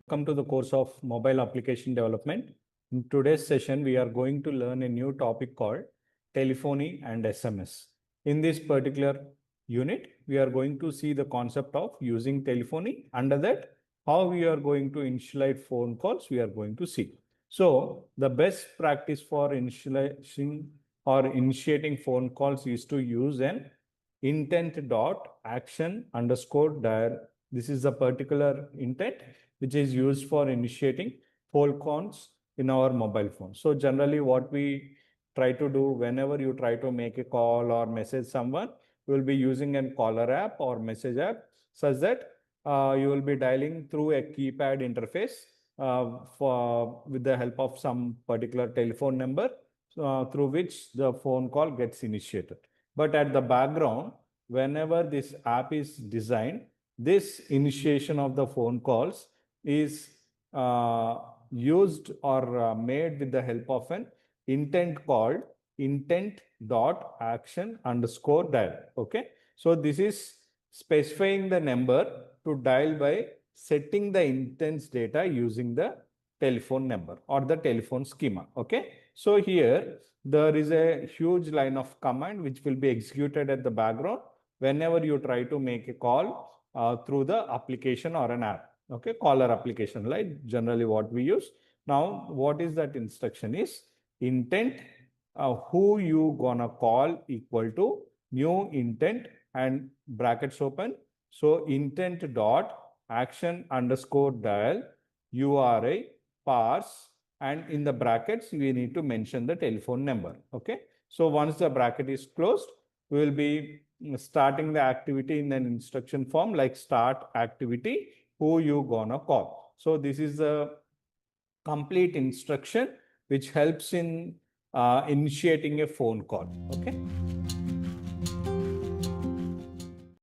Welcome to the course of mobile application development. In today's session, we are going to learn a new topic called telephony and SMS. In this particular unit, we are going to see the concept of using telephony. Under that, how we are going to initialize phone calls, we are going to see. So the best practice for initializing or initiating phone calls is to use an intent dot action underscore dial. This is a particular intent which is used for initiating phone calls in our mobile phone. So generally what we try to do whenever you try to make a call or message someone, you will be using a caller app or message app such that you will be dialing through a keypad interface with the help of some particular telephone number through which the phone call gets initiated. But at the background, whenever this app is designed, this initiation of the phone calls is used or made with the help of an intent called intent dot action underscore dial. Okay. So this is specifying the number to dial by setting the intents data using the telephone number or the telephone schema. Okay. So here there is a huge line of command which will be executed at the background whenever you try to make a call through the application or an app. Okay, caller application, like generally what we use. Now, what is that instruction is intent who you gonna call equal to new intent and brackets open. So intent dot action underscore dial URI parse, and in the brackets we need to mention the telephone number. Okay, so once the bracket is closed, we will be starting the activity in an instruction form like start activity who you gonna call. So this is a complete instruction which helps in initiating a phone call. Okay.